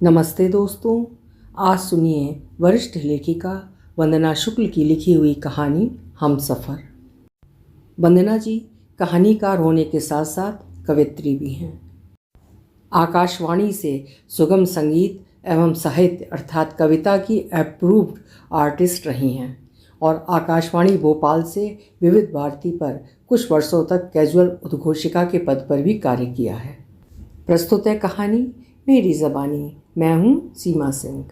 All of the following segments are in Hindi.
नमस्ते दोस्तों। आज सुनिए वरिष्ठ लेखिका वंदना शुक्ल की लिखी हुई कहानी हमसफ़र। वंदना जी कहानीकार होने के साथ साथ कवयित्री भी हैं। आकाशवाणी से सुगम संगीत एवं साहित्य अर्थात कविता की अप्रूव्ड आर्टिस्ट रही हैं और आकाशवाणी भोपाल से विविध भारती पर कुछ वर्षों तक कैजुअल उद्घोषिका के पद पर भी कार्य किया है। प्रस्तुत है कहानी मेरी ज़बानी। मैं हूँ सीमा सिंह।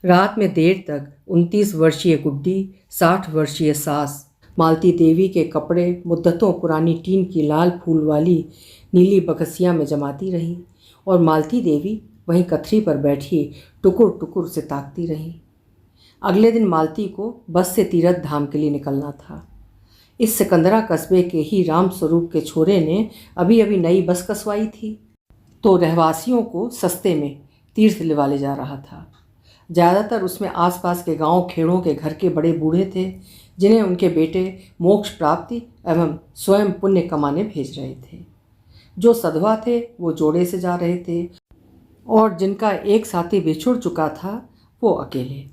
रात में देर तक 29 वर्षीय गुड्डी 60 वर्षीय सास मालती देवी के कपड़े मुद्दतों पुरानी टीन की लाल फूल वाली नीली बकसिया में जमाती रही और मालती देवी वहीं कथरी पर बैठी टुकुर टुकुर से ताकती रही। अगले दिन मालती को बस से तीरथ धाम के लिए निकलना था। इस सिकंदरा कस्बे के ही राम स्वरूप के छोरे ने अभी अभी नई बस कसवाई थी तो रहवासियों को सस्ते में तीर्थ लिवा ले जा रहा था। ज़्यादातर उसमें आसपास के गांव खेड़ों के घर के बड़े बूढ़े थे जिन्हें उनके बेटे मोक्ष प्राप्ति एवं स्वयं पुण्य कमाने भेज रहे थे। जो सधवा थे वो जोड़े से जा रहे थे और जिनका एक साथी बिछुड़ चुका था वो अकेले।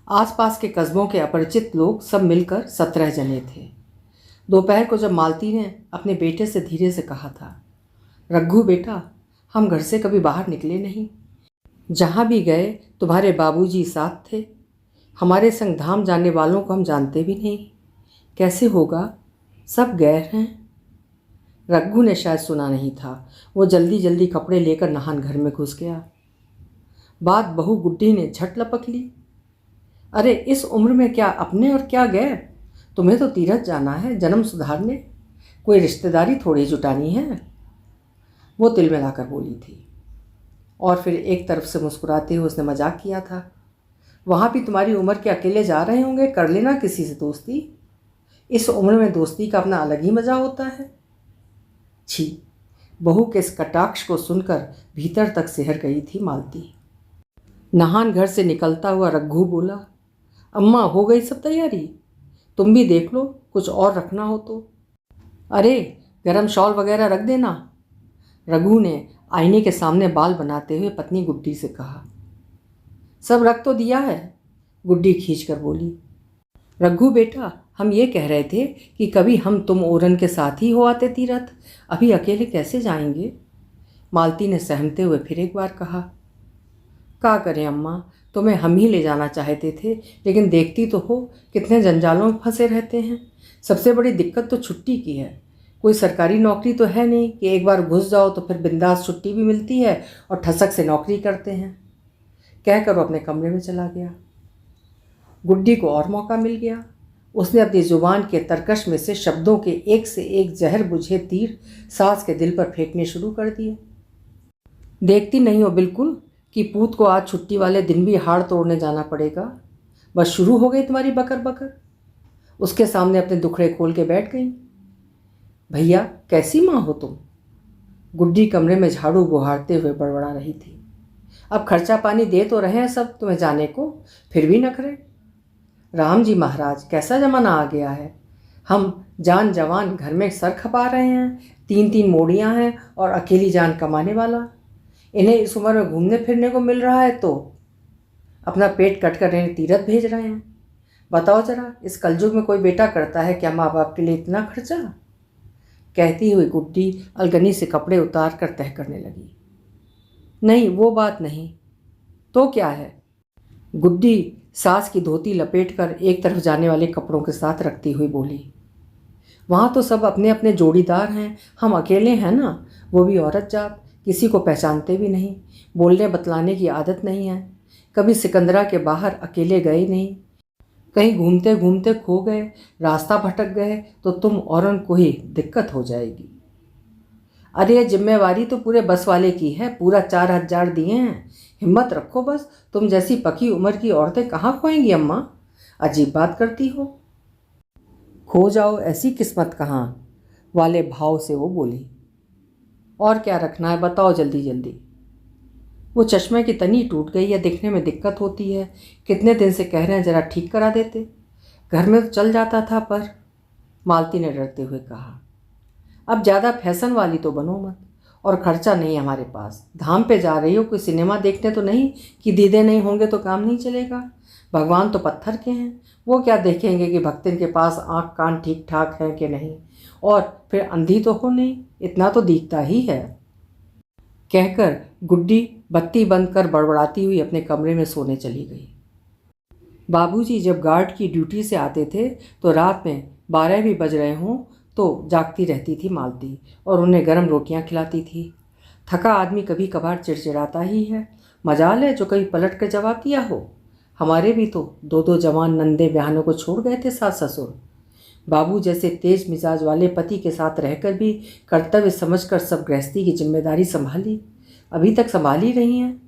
आसपास के कस्बों के अपरिचित लोग सब मिलकर 17 जने थे। दोपहर को जब मालती ने अपने बेटे से धीरे से कहा था, रघु बेटा, हम घर से कभी बाहर निकले नहीं। जहाँ भी गए तुम्हारे बाबूजी साथ थे। हमारे संग धाम जाने वालों को हम जानते भी नहीं। कैसे होगा, सब गैर हैं। रघु ने शायद सुना नहीं था। वो जल्दी जल्दी कपड़े लेकर नहान घर में घुस गया। बात बहू गुड्डी ने झट लपक ली। अरे इस उम्र में क्या अपने और क्या गैर। तुम्हें तो तीरथ जाना है जन्म सुधारने, कोई रिश्तेदारी थोड़ी जुटानी है। वो तिल मिलाकर बोली थी और फिर एक तरफ से मुस्कुराते हुए उसने मजाक किया था, वहाँ भी तुम्हारी उम्र के अकेले जा रहे होंगे, कर लेना किसी से दोस्ती। इस उम्र में दोस्ती का अपना अलग ही मजा होता है। छी, बहू के इस कटाक्ष को सुनकर भीतर तक सिहर गई थी मालती। नहान घर से निकलता हुआ रघु बोला, अम्मा हो गई सब तैयारी, तुम भी देख लो कुछ और रखना हो तो। अरे गरम शॉल वगैरह रख देना। रघु ने आईने के सामने बाल बनाते हुए पत्नी गुड्डी से कहा। सब रख तो दिया है, गुड्डी खींचकर बोली। रघु बेटा, हम ये कह रहे थे कि कभी हम तुम ओरन के साथ ही हो आते तीरथ, अभी अकेले कैसे जाएंगे। मालती ने सहमते हुए फिर एक बार कहा। क्या करें अम्मा, तुम्हें हम ही ले जाना चाहते थे, लेकिन देखती तो हो कितने जंजालों में फंसे रहते हैं। सबसे बड़ी दिक्कत तो छुट्टी की है। कोई सरकारी नौकरी तो है नहीं कि एक बार घुस जाओ तो फिर बिंदास छुट्टी भी मिलती है और ठसक से नौकरी करते हैं। कहकर वो अपने कमरे में चला गया। गुड्डी को और मौका मिल गया। उसने अपनी जुबान के तरकश में से शब्दों के एक से एक जहर बुझे तीर सास के दिल पर फेंकने शुरू कर दिए। देखती नहीं हो बिल्कुल कि पूत को आज छुट्टी वाले दिन भी हाड़ तोड़ने जाना पड़ेगा। बस शुरू हो गई तुम्हारी बकर बकर। उसके सामने अपने दुखड़े खोल के बैठ गई। भैया कैसी माँ हो तुम। गुड्डी कमरे में झाड़ू बुहारते हुए बड़बड़ा रही थी। अब खर्चा पानी दे तो रहे हैं सब तुम्हें जाने को, फिर भी नखरे। राम जी महाराज, कैसा जमाना आ गया है। हम जान जवान घर में सर खपा रहे हैं, 3-3 मोड़ियाँ हैं और अकेली जान कमाने वाला। इन्हें इस उम्र में घूमने फिरने को मिल रहा है तो अपना पेट कट कर इन्हें तीरथ भेज रहे हैं। बताओ जरा, इस कलयुग में कोई बेटा करता है क्या माँ बाप के लिए इतना खर्चा। कहती हुई गुड्डी अलगनी से कपड़े उतार कर तह करने लगी। नहीं वो बात नहीं तो क्या है। गुड्डी सास की धोती लपेटकर एक तरफ जाने वाले कपड़ों के साथ रखती हुई बोली। वहाँ तो सब अपने अपने जोड़ीदार हैं, हम अकेले हैं ना, वो भी औरत जात, किसी को पहचानते भी नहीं, बोलने बतलाने की आदत नहीं है, कभी सिकंदरा के बाहर अकेले गए नहीं, कहीं घूमते घूमते खो गए, रास्ता भटक गए तो तुम औरन को ही दिक्कत हो जाएगी। अरे ये जिम्मेवारी तो पूरे बस वाले की है, पूरा 4,000 दिए हैं, हिम्मत रखो बस। तुम जैसी पकी उम्र की औरतें कहाँ खोएंगी अम्मा, अजीब बात करती हो। खो जाओ ऐसी किस्मत कहाँ वाले भाव से वो बोली। और क्या रखना है बताओ जल्दी जल्दी। वो चश्मे की तनी टूट गई है, दिखने में दिक्कत होती है, कितने दिन से कह रहे हैं जरा ठीक करा देते, घर में तो चल जाता था पर। मालती ने डरते हुए कहा। अब ज़्यादा फैशन वाली तो बनो मत, और खर्चा नहीं हमारे पास। धाम पे जा रही हो, कोई सिनेमा देखने तो नहीं कि दीदे नहीं होंगे तो काम नहीं चलेगा। भगवान तो पत्थर के हैं, वो क्या देखेंगे कि भक्तिन के पास आँख कान ठीक ठाक हैं कि नहीं, और फिर अंधी तो हो नहीं, इतना तो दिखता ही है। कहकर गुड्डी बत्ती बंद कर बड़बड़ाती हुई अपने कमरे में सोने चली गई। बाबूजी जब गार्ड की ड्यूटी से आते थे तो रात में 12 भी बज रहे हों तो जागती रहती थी मालती, और उन्हें गर्म रोटियां खिलाती थी। थका आदमी कभी कभार चिड़चिड़ाता ही है, मजाल है जो कभी पलट कर जवाब दिया हो। हमारे भी तो 2-2 जवान नंदे बहनों को छोड़ गए थे सास ससुर। बाबू जैसे तेज मिजाज वाले पति के साथ रहकर भी कर्तव्य समझकर सब गृहस्थी की जिम्मेदारी संभाली, अभी तक संभाल ही रही हैं।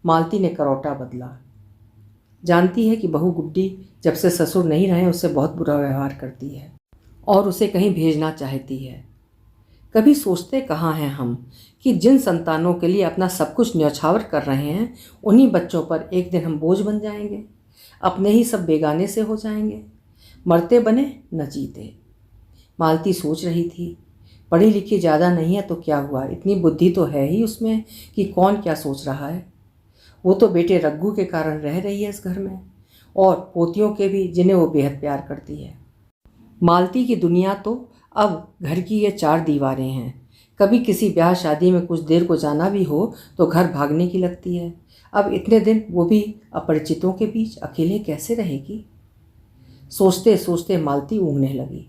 मालती ने करौटा बदला। जानती है कि बहू गुड्डी जब से ससुर नहीं रहे उससे बहुत बुरा व्यवहार करती है और उसे कहीं भेजना चाहती है। कभी सोचते कहाँ हैं हम कि जिन संतानों के लिए अपना सब कुछ न्यौछावर कर रहे हैं, उन्हीं बच्चों पर एक दिन हम बोझ बन जाएंगे, अपने ही सब बेगाने से हो जाएंगे। मरते बने न जीते। मालती सोच रही थी, पढ़ी लिखी ज़्यादा नहीं है तो क्या हुआ, इतनी बुद्धि तो है ही उसमें कि कौन क्या सोच रहा है। वो तो बेटे रघु के कारण रह रही है इस घर में, और पोतियों के भी, जिन्हें वो बेहद प्यार करती है। मालती की दुनिया तो अब घर की ये 4 दीवारें हैं। कभी किसी ब्याह शादी में कुछ देर को जाना भी हो तो घर भागने की लगती है। अब इतने दिन वो भी अपरिचितों के बीच अकेले कैसे रहेगी। सोचते सोचते मालती ऊँघने लगी।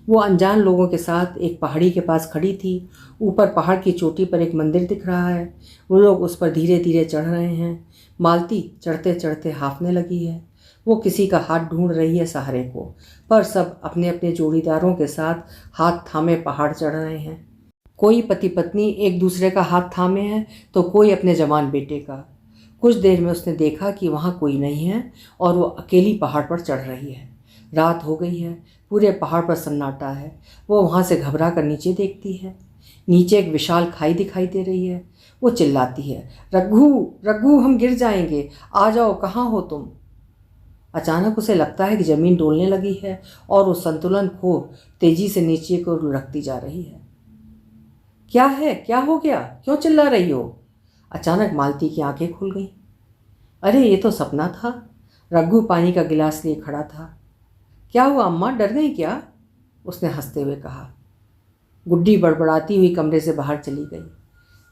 वो अनजान लोगों के साथ एक पहाड़ी के पास खड़ी थी। ऊपर पहाड़ की चोटी पर एक मंदिर दिख रहा है, वो लोग उस पर धीरे धीरे चढ़ रहे हैं। मालती चढ़ते चढ़ते हांफने लगी है। वो किसी का हाथ ढूंढ रही है सहारे को, पर सब अपने अपने जोड़ीदारों के साथ हाथ थामे पहाड़ चढ़ रहे हैं। कोई पति पत्नी एक दूसरे का हाथ थामे है तो कोई अपने जवान बेटे का। कुछ देर में उसने देखा कि वहाँ कोई नहीं है और वो अकेली पहाड़ पर चढ़ रही है। रात हो गई है, पूरे पहाड़ पर सन्नाटा है। वो वहाँ से घबरा कर नीचे देखती है। नीचे एक विशाल खाई दिखाई दे रही है। वो चिल्लाती है, रघु रघु, हम गिर जाएंगे, आ जाओ, कहाँ हो तुम। अचानक उसे लगता है कि ज़मीन डोलने लगी है और वो संतुलन खो तेजी से नीचे को लुढ़कती जा रही है। क्या है, क्या हो गया, क्यों चिल्ला रही हो। अचानक मालती की आंखें खुल गईं। अरे ये तो सपना था। रघु पानी का गिलास लिए खड़ा था। क्या हुआ अम्मा, डर गई क्या, उसने हंसते हुए कहा। गुड्डी बड़बड़ाती हुई कमरे से बाहर चली गई।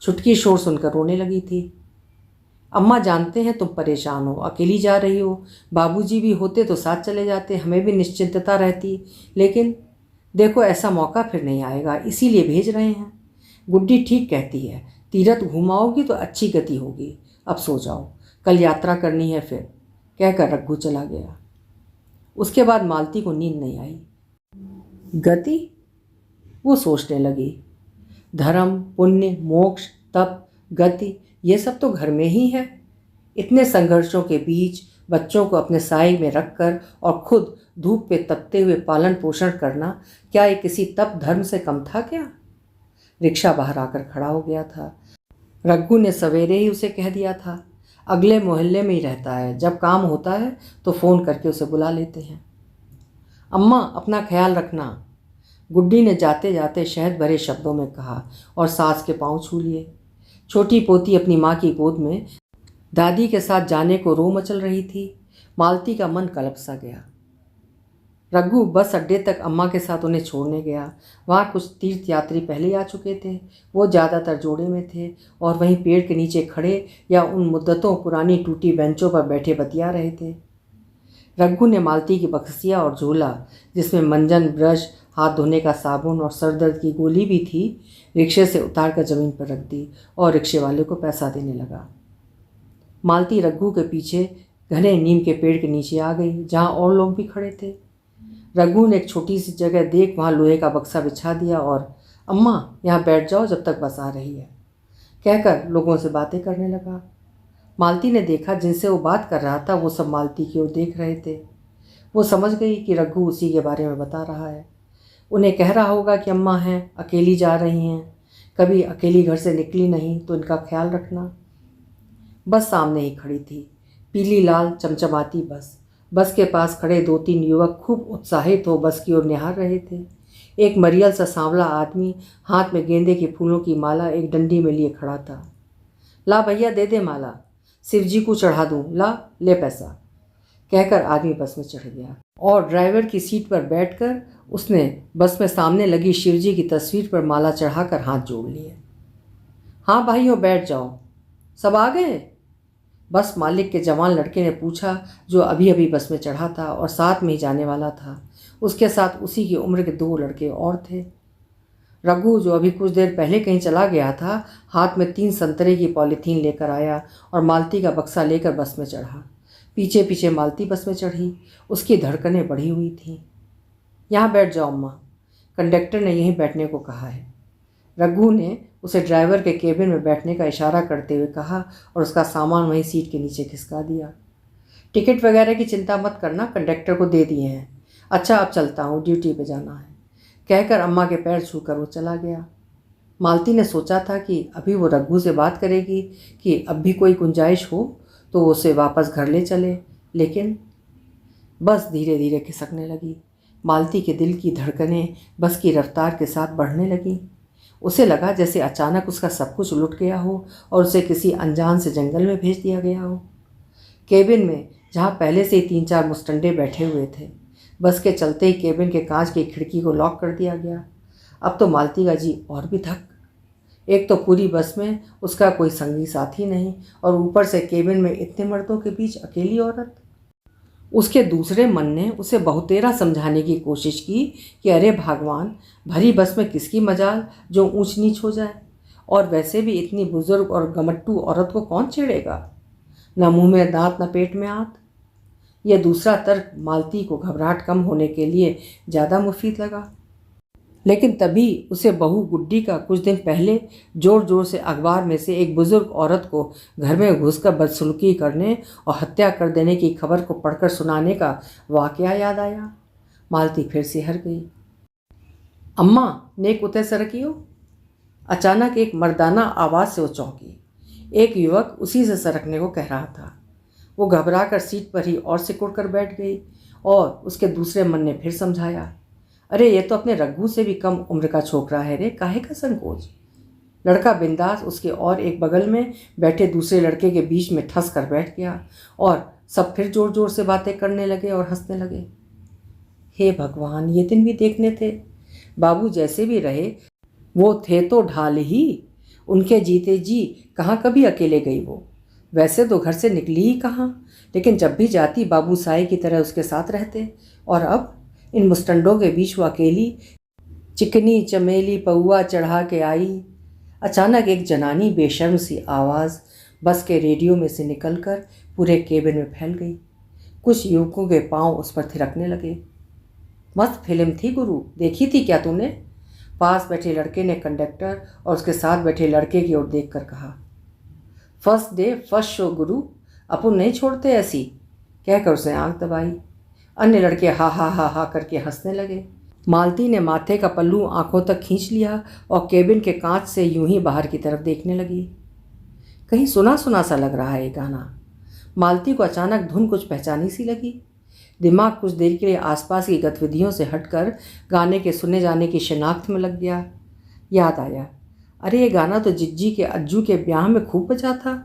छुटकी शोर सुनकर रोने लगी थी। अम्मा जानते हैं तुम परेशान हो, अकेली जा रही हो, बाबूजी भी होते तो साथ चले जाते, हमें भी निश्चिंतता रहती, लेकिन देखो ऐसा मौका फिर नहीं आएगा, इसीलिए भेज रहे हैं। गुड्डी ठीक कहती है, तीरथ घुमाओगी तो अच्छी गति होगी। अब सो जाओ, कल यात्रा करनी है फिर, कहकर रघु चला गया। उसके बाद मालती को नींद नहीं आई। गति, वो सोचने लगी। धर्म, पुण्य, मोक्ष, तप, गति, ये सब तो घर में ही है। इतने संघर्षों के बीच बच्चों को अपने साए में रखकर और खुद धूप पे तपते हुए पालन पोषण करना, क्या ये किसी तप धर्म से कम था क्या। रिक्शा बाहर आकर खड़ा हो गया था। रघु ने सवेरे ही उसे कह दिया था, अगले मोहल्ले में ही रहता है, जब काम होता है तो फ़ोन करके उसे बुला लेते हैं। अम्मा अपना ख्याल रखना, गुड्डी ने जाते जाते शहद भरे शब्दों में कहा और सास के पांव छू लिए। छोटी पोती अपनी माँ की गोद में दादी के साथ जाने को रो मचल रही थी। मालती का मन कलप सा गया। रघु बस अड्डे तक अम्मा के साथ उन्हें छोड़ने गया। वहाँ कुछ तीर्थ यात्री पहले ही आ चुके थे। वो ज़्यादातर जोड़े में थे और वहीं पेड़ के नीचे खड़े या उन मुद्दतों पुरानी टूटी बेंचों पर बैठे बतिया रहे थे। रघु ने मालती की बक्सिया और झोला, जिसमें मंजन, ब्रश, हाथ धोने का साबुन और सर दर्द की गोली भी थी, रिक्शे से उतार कर ज़मीन पर रख दी और रिक्शे वाले को पैसा देने लगा। मालती रघु के पीछे घने नीम के पेड़ के नीचे आ गई, जहाँ और लोग भी खड़े थे। रघु ने एक छोटी सी जगह देख वहाँ लोहे का बक्सा बिछा दिया और अम्मा यहाँ बैठ जाओ जब तक बस आ रही है, कहकर लोगों से बातें करने लगा। मालती ने देखा जिनसे वो बात कर रहा था वो सब मालती की ओर देख रहे थे। वो समझ गई कि रघु उसी के बारे में बता रहा है। उन्हें कह रहा होगा कि अम्मा हैं, अकेली जा रही हैं, कभी अकेली घर से निकली नहीं तो इनका ख्याल रखना। बस सामने ही खड़ी थी, पीली लाल चमचमाती बस। बस के पास खड़े 2-3 युवक खूब उत्साहित हो बस की ओर निहार रहे थे। एक मरियल सा सांवला आदमी हाथ में गेंदे के फूलों की माला एक डंडी में लिए खड़ा था। ला भैया दे दे माला, शिव जी को चढ़ा दूँ, ला ले पैसा, कहकर आदमी बस में चढ़ गया और ड्राइवर की सीट पर बैठकर उसने बस में सामने लगी शिव जी की तस्वीर पर माला चढ़ाकर हाथ जोड़ लिए। हाँ भाइयों बैठ जाओ, सब आ गए? बस मालिक के जवान लड़के ने पूछा, जो अभी अभी बस में चढ़ा था और साथ में ही जाने वाला था। उसके साथ उसी की उम्र के 2 लड़के और थे। रघु, जो अभी कुछ देर पहले कहीं चला गया था, हाथ में 3 संतरे की पॉलीथीन लेकर आया और मालती का बक्सा लेकर बस में चढ़ा। पीछे पीछे मालती बस में चढ़ी। उसकी धड़कनें बढ़ी हुई थीं। यहाँ बैठ जाओ अम्मा, कंडक्टर ने यहीं बैठने को कहा है। रघु ने उसे ड्राइवर के केबिन में बैठने का इशारा करते हुए कहा और उसका सामान वहीं सीट के नीचे खिसका दिया। टिकट वगैरह की चिंता मत करना, कंडक्टर को दे दिए हैं। अच्छा अब चलता हूँ, ड्यूटी पे जाना है, कहकर अम्मा के पैर छूकर वो चला गया। मालती ने सोचा था कि अभी वो रघु से बात करेगी कि अब भी कोई गुंजाइश हो तो उसे वापस घर ले चले, लेकिन बस धीरे धीरे खिसकने लगी। मालती के दिल की धड़कनें बस की रफ्तार के साथ बढ़ने लगीं। उसे लगा जैसे अचानक उसका सब कुछ लुट गया हो और उसे किसी अनजान से जंगल में भेज दिया गया हो। केबिन में जहाँ पहले से ही 3-4 मुस्टंडे बैठे हुए थे, बस के चलते ही केबिन के कांच की खिड़की को लॉक कर दिया गया। अब तो मालती का जी और भी धक। एक तो पूरी बस में उसका कोई संगी साथी नहीं और ऊपर से केबिन में इतने मर्दों के बीच अकेली औरत। उसके दूसरे मन ने उसे बहुतेरा समझाने की कोशिश की कि अरे भगवान, भरी बस में किसकी मजाल जो ऊंच नीच हो जाए, और वैसे भी इतनी बुजुर्ग और गमट्टू औरत को कौन छेड़ेगा, न मुंह में दांत न पेट में आंत। यह दूसरा तर्क मालती को घबराहट कम होने के लिए ज़्यादा मुफीद लगा। लेकिन तभी उसे बहू गुड्डी का कुछ दिन पहले जोर जोर से अखबार में से एक बुजुर्ग औरत को घर में घुसकर बदसलूकी करने और हत्या कर देने की खबर को पढ़कर सुनाने का वाकया याद आया। मालती फिर से हर गई। अम्मा नेक उते सरकियो, अचानक एक मर्दाना आवाज़ से वो चौंकी। एक युवक उसी से सरकने को कह रहा था। वो घबराकर सीट पर ही और सिकुड़ कर बैठ गई और उसके दूसरे मन ने फिर समझाया, अरे ये तो अपने रघु से भी कम उम्र का छोकरा है रे, काहे का संकोच। लड़का बिंदास उसके और एक बगल में बैठे दूसरे लड़के के बीच में ठस कर बैठ गया और सब फिर जोर जोर से बातें करने लगे और हंसने लगे। हे भगवान, ये दिन भी देखने थे। बाबू जैसे भी रहे वो थे तो ढाल ही, उनके जीते जी कहाँ कभी अकेले गई वो। वैसे तो घर से निकली ही कहाँ, लेकिन जब भी जाती बाबू साई की तरह उसके साथ रहते। और अब इन मुस्टंडों के बीच वो अकेली चिकनी चमेली पौआ चढ़ा के आई। अचानक एक जनानी बेशर्म सी आवाज़ बस के रेडियो में से निकलकर पूरे केबिन में फैल गई। कुछ युवकों के पांव उस पर थिरकने लगे। मस्त फिल्म थी गुरु, देखी थी क्या तूने? पास बैठे लड़के ने कंडक्टर और उसके साथ बैठे लड़के की ओर देखकर कहा। फर्स्ट डे फर्स्ट शो गुरु, अपन नहीं छोड़ते ऐसी, कहकर उसने आंख दबाई। अन्य लड़के हा हा हा हा करके हंसने लगे। मालती ने माथे का पल्लू आंखों तक खींच लिया और केबिन के कांच से यूं ही बाहर की तरफ देखने लगी। कहीं सुना सुना सा लग रहा है ये गाना। मालती को अचानक धुन कुछ पहचानी सी लगी। दिमाग कुछ देर के लिए आसपास की गतिविधियों से हटकर गाने के सुने जाने की शिनाख्त में लग गया। याद आया, अरे ये गाना तो जिज्जी के अज्जू के ब्याह में खूब बजा था।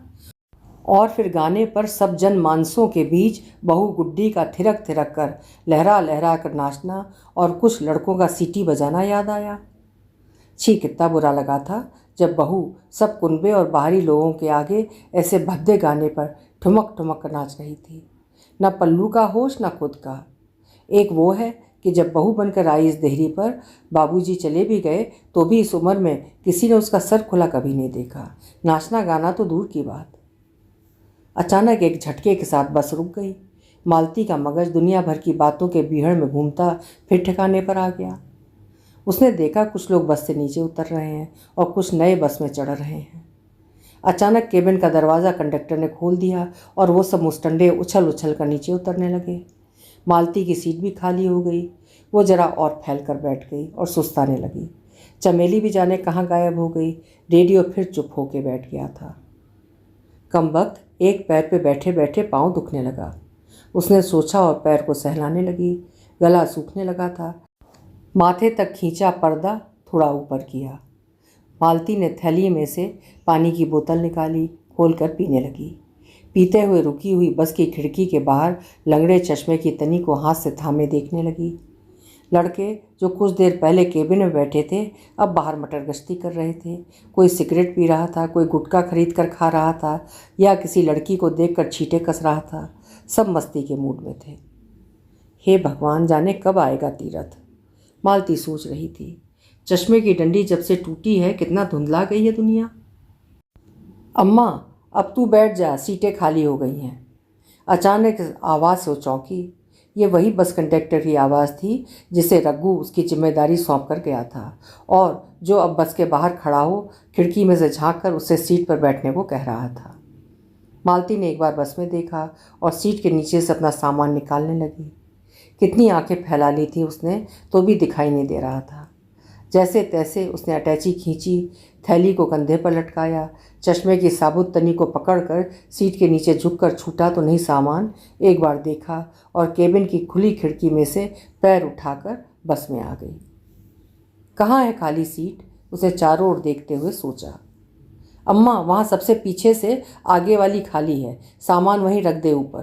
और फिर गाने पर सब जन मानसों के बीच बहू गुड्डी का थिरक थिरक कर लहरा लहरा कर नाचना और कुछ लड़कों का सीटी बजाना याद आया। छी, कितना बुरा लगा था जब बहू सब कुनबे और बाहरी लोगों के आगे ऐसे भद्दे गाने पर ठुमक ठुमक कर नाच रही थी। न पल्लू का होश न खुद का। एक वो है कि जब बहू बनकर आई इस देहरी पर, बाबूजी चले भी गए तो भी इस उम्र में किसी ने उसका सर खुला कभी नहीं देखा, नाचना गाना तो दूर की बात। अचानक एक झटके के साथ बस रुक गई। मालती का मगज दुनिया भर की बातों के बीहड़ में घूमता फिर ठिकाने पर आ गया। उसने देखा कुछ लोग बस से नीचे उतर रहे हैं और कुछ नए बस में चढ़ रहे हैं। अचानक केबिन का दरवाज़ा कंडक्टर ने खोल दिया और वो सब मुस्टंडे उछल उछल कर नीचे उतरने लगे। मालती की सीट भी खाली हो गई। वो जरा और फैल कर बैठ गई और सुस्ताने लगी। चमेली भी जाने कहाँ गायब हो गई। रेडियो फिर चुप होके बैठ गया था। कमबख्त एक पैर पे बैठे बैठे पाँव दुखने लगा। उसने सोचा और पैर को सहलाने लगी। गला सूखने लगा था। माथे तक खींचा पर्दा थोड़ा ऊपर किया। मालती ने थैली में से पानी की बोतल निकाली, खोलकर पीने लगी। पीते हुए रुकी हुई बस की खिड़की के बाहर लंगड़े चश्मे की तनी को हाथ से थामे देखने लगी। लड़के जो कुछ देर पहले केबिन में बैठे थे अब बाहर मटर गश्ती कर रहे थे। कोई सिगरेट पी रहा था, कोई गुटखा खरीद कर खा रहा था या किसी लड़की को देखकर छींटे कस रहा था। सब मस्ती के मूड में थे। हे भगवान, जाने कब आएगा तीरथ, मालती सोच रही थी। चश्मे की डंडी जब से टूटी है कितना धुंधला गई है दुनिया। अम्मा, अब तू बैठ जा, सीटें खाली हो गई हैं। अचानक आवाज़ से वो चौंकी। ये वही बस कंडक्टर की आवाज़ थी जिसे रघु उसकी जिम्मेदारी सौंप कर गया था और जो अब बस के बाहर खड़ा हो खिड़की में से झांक कर उससे सीट पर बैठने को कह रहा था। मालती ने एक बार बस में देखा और सीट के नीचे से अपना सामान निकालने लगी। कितनी आंखें फैला ली थी उसने, तो भी दिखाई नहीं दे रहा था। जैसे तैसे उसने अटैची खींची, थैली को कंधे पर लटकाया, चश्मे की साबुत तनी को पकड़कर सीट के नीचे झुककर छूटा तो नहीं सामान, एक बार देखा और केबिन की खुली खिड़की में से पैर उठाकर बस में आ गई। कहाँ है खाली सीट, उसे चारों ओर देखते हुए सोचा। अम्मा, वहाँ सबसे पीछे से आगे वाली खाली है, सामान वहीं रख दे ऊपर,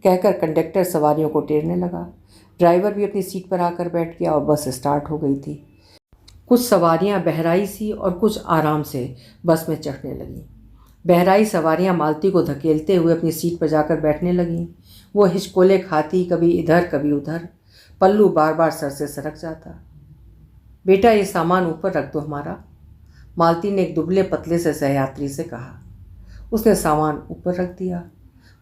कहकर कंडक्टर सवारियों को टेरने लगा। ड्राइवर भी अपनी सीट पर आकर बैठ गया और बस स्टार्ट हो गई थी। कुछ सवारियां बहराई सी और कुछ आराम से बस में चढ़ने लगीं। बहराई सवारियां मालती को धकेलते हुए अपनी सीट पर जाकर बैठने लगीं। वो हिचकोले खाती, कभी इधर कभी उधर, पल्लू बार बार सर से सरक जाता। बेटा, ये सामान ऊपर रख दो हमारा, मालती ने एक दुबले पतले से सहयात्री से कहा। उसने सामान ऊपर रख दिया।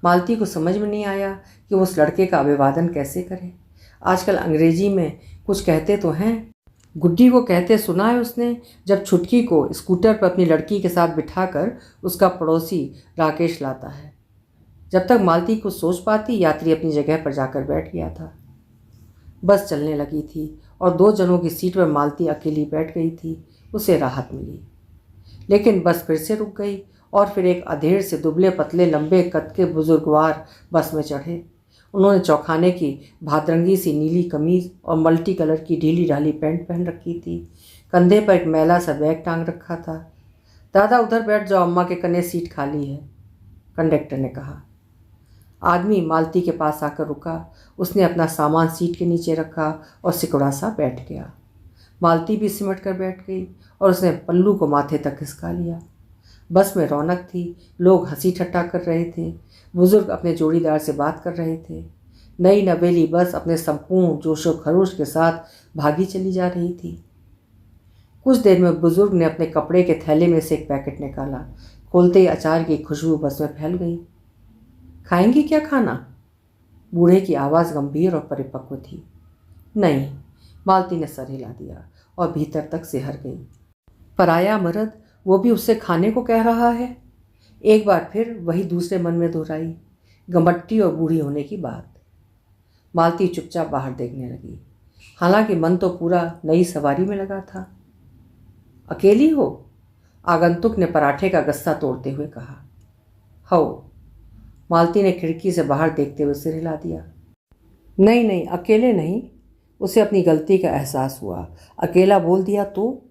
मालती को समझ में नहीं आया कि वो उस लड़के का अभिवादन कैसे करे। आजकल अंग्रेजी में कुछ कहते तो हैं। गुड्डी को कहते सुना है उसने, जब छुटकी को स्कूटर पर अपनी लड़की के साथ बिठाकर उसका पड़ोसी राकेश लाता है। जब तक मालती कुछ सोच पाती, यात्री अपनी जगह पर जाकर बैठ गया था। बस चलने लगी थी और 2 जनों की सीट पर मालती अकेली बैठ गई थी। उसे राहत मिली। लेकिन बस फिर से रुक गई और फिर एक अधेड़ से दुबले पतले लंबे कद के बुजुर्गवार बस में चढ़े। उन्होंने चौखाने की भातरंगी सी नीली कमीज और मल्टी कलर की ढीली ढाली पैंट पहन रखी थी। कंधे पर एक मैला सा बैग टांग रखा था। दादा, उधर बैठ जाओ, अम्मा के कने सीट खाली है, कंडक्टर ने कहा। आदमी मालती के पास आकर रुका। उसने अपना सामान सीट के नीचे रखा और सिकुड़ा सा बैठ गया। मालती भी सिमट कर बैठ गई और उसने पल्लू को माथे तक खिसका लिया। बस में रौनक थी, लोग हंसी ठट्टा कर रहे थे, बुजुर्ग अपने जोड़ीदार से बात कर रहे थे। नई नवेली बस अपने संपूर्ण जोशो खरोश के साथ भागी चली जा रही थी। कुछ देर में बुजुर्ग ने अपने कपड़े के थैले में से एक पैकेट निकाला। खोलते ही अचार की खुशबू बस में फैल गई। खाएंगी क्या खाना? बूढ़े की आवाज़ गंभीर और परिपक्व थी। नहीं, मालती ने सर हिला दिया और भीतर तक सिहर गई। पराया मर्द, वो भी उससे खाने को कह रहा है। एक बार फिर वही दूसरे मन में दोहराई, गमट्टी और बूढ़ी होने की बात। मालती चुपचाप बाहर देखने लगी। हालांकि मन तो पूरा नई सवारी में लगा था। अकेली हो? आगंतुक ने पराठे का गस्सा तोड़ते हुए कहा। हो, मालती ने खिड़की से बाहर देखते हुए सिर हिला दिया। नहीं नहीं, अकेले नहीं। उसे अपनी गलती का एहसास हुआ। अकेला बोल दिया तो?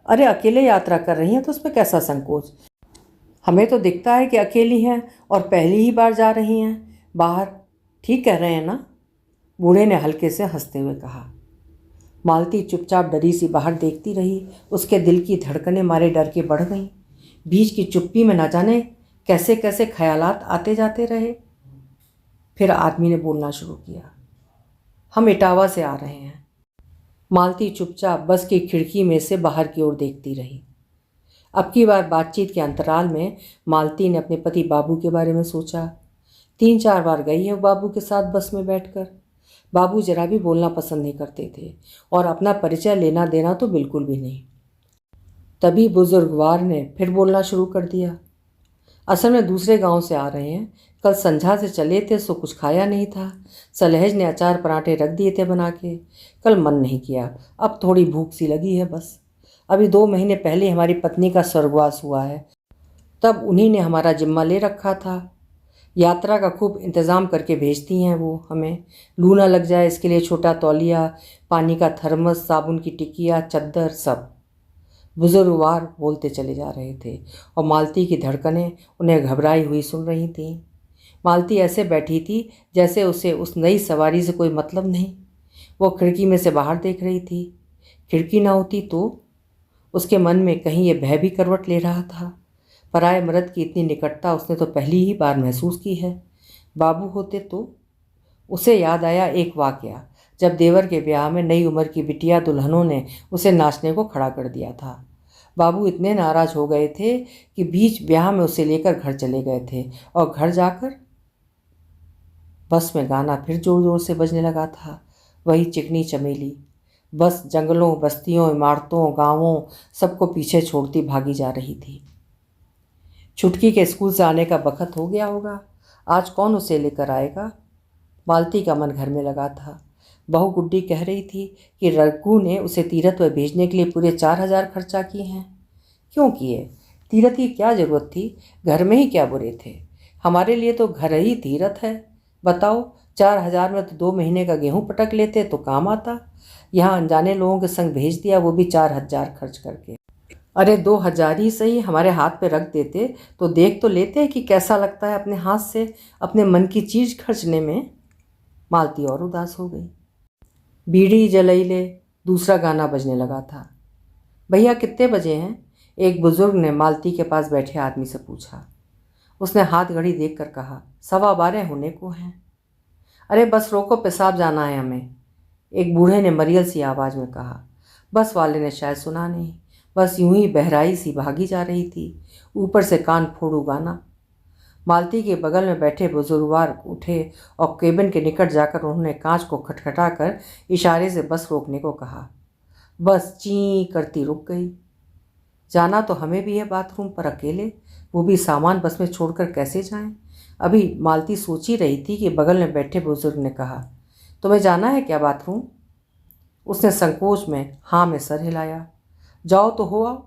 अरे, अकेले यात्रा कर रही हैं तो उसमें कैसा संकोच? हमें तो दिखता है कि अकेली हैं और पहली ही बार जा रही हैं बाहर। ठीक कह रहे हैं ना? बूढ़े ने हल्के से हंसते हुए कहा। मालती चुपचाप डरी सी बाहर देखती रही। उसके दिल की धड़कनें मारे डर के बढ़ गईं। बीच की चुप्पी में न जाने कैसे कैसे ख्यालात आते जाते रहे। फिर आदमी ने बोलना शुरू किया। हम इटावा से आ रहे हैं। मालती चुपचाप बस की खिड़की में से बाहर की ओर देखती रही। अब की बार बातचीत के अंतराल में मालती ने अपने पति बाबू के बारे में सोचा। 3-4 बार गई है बाबू के साथ बस में बैठकर। बाबू जरा भी बोलना पसंद नहीं करते थे और अपना परिचय लेना देना तो बिल्कुल भी नहीं। तभी बुजुर्गवार ने फिर बोलना शुरू कर दिया। असल में दूसरे गांव से आ रहे हैं। कल संझा से चले थे सो कुछ खाया नहीं था। सलहेज ने अचार पराठे रख दिए थे बना के। कल मन नहीं किया, अब थोड़ी भूख सी लगी है बस। अभी 2 महीने पहले हमारी पत्नी का स्वर्गवास हुआ है, तब उन्हीं ने हमारा जिम्मा ले रखा था। यात्रा का खूब इंतज़ाम करके भेजती हैं वो हमें। लू ना लग जाए इसके लिए छोटा तौलिया, पानी का थर्मस, साबुन की टिकिया, चद्दर, सब। बुजुर्गवार बोलते चले जा रहे थे और मालती की धड़कनें उन्हें घबराई हुई सुन रही थीं। मालती ऐसे बैठी थी जैसे उसे उस नई सवारी से कोई मतलब नहीं। वो खिड़की में से बाहर देख रही थी। खिड़की ना होती तो उसके मन में कहीं ये भय भी करवट ले रहा था। पराये मर्द की इतनी निकटता उसने तो पहली ही बार महसूस की है। बाबू होते तो। उसे याद आया एक वाकया, जब देवर के ब्याह में नई उम्र की बिटिया दुल्हनों ने उसे नाचने को खड़ा कर दिया था। बाबू इतने नाराज हो गए थे कि बीच ब्याह में उसे लेकर घर चले गए थे और घर जाकर बस में गाना फिर जोर जोर से बजने लगा था, वही चिकनी चमेली। बस जंगलों, बस्तियों, इमारतों, गांवों सबको पीछे छोड़ती भागी जा रही थी। छुटकी के स्कूल से आने का बखत हो गया होगा। आज कौन उसे लेकर आएगा? मालती का मन घर में लगा था। बहू गुड्डी कह रही थी कि रघु ने उसे तीरथ पर भेजने के लिए पूरे 4,000 खर्चा किए हैं। क्यों किए? तीरथ की क्या जरूरत थी? घर में ही क्या बुरे थे? हमारे लिए तो घर ही तीरथ है। बताओ, 4,000 में तो 2 महीने का गेहूं पटक लेते तो काम आता। यहाँ अनजाने लोगों के संग भेज दिया, वो भी 4,000 खर्च करके। अरे 2,000 ही सही हमारे हाथ पे रख देते तो देख तो लेते कि कैसा लगता है अपने हाथ से अपने मन की चीज खर्चने में। मालती और उदास हो गई। बीड़ी जलई ले दूसरा गाना बजने लगा था। भैया कितने बजे हैं? एक बुजुर्ग ने मालती के पास बैठे आदमी से पूछा। उसने हाथ घड़ी देखकर कहा, 12:15 होने को हैं। अरे बस रोको, पेशाब जाना है हमें, एक बूढ़े ने मरियल सी आवाज़ में कहा। बस वाले ने शायद सुना नहीं, बस यूं ही बहराई सी भागी जा रही थी, ऊपर से कान फोड़ू गाना। मालती के बगल में बैठे बुजुर्गवार उठे और केबिन के निकट जाकर उन्होंने कांच को खटखटाकर इशारे से बस रोकने को कहा। बस ची करती रुक गई। जाना तो हमें भी है बाथरूम, पर अकेले, वो भी सामान बस में छोड़कर कैसे जाएं? अभी मालती सोच ही रही थी कि बगल में बैठे बुजुर्ग ने कहा, तुम्हें जाना है क्या बाथरूम? उसने संकोच में हाँ में सर हिलाया। जाओ तो हो आओ,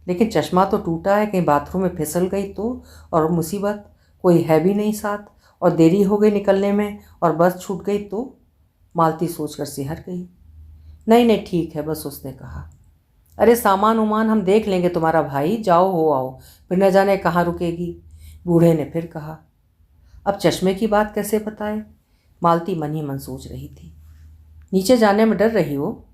लेकिन चश्मा तो टूटा है, कहीं बाथरूम में फिसल गई तो, और मुसीबत, कोई है भी नहीं साथ, और देरी हो गई निकलने में और बस छूट गई तो। मालती सोचकर सिहर गई। नहीं नहीं ठीक है बस, उसने कहा। अरे सामान उमान हम देख लेंगे तुम्हारा भाई, जाओ हो आओ, फिर न जाने कहाँ रुकेगी। बूढ़े ने फिर कहा। अब चश्मे की बात कैसे बताए? मालती मन ही मन सोच रही थी। नीचे जाने में डर रही हो?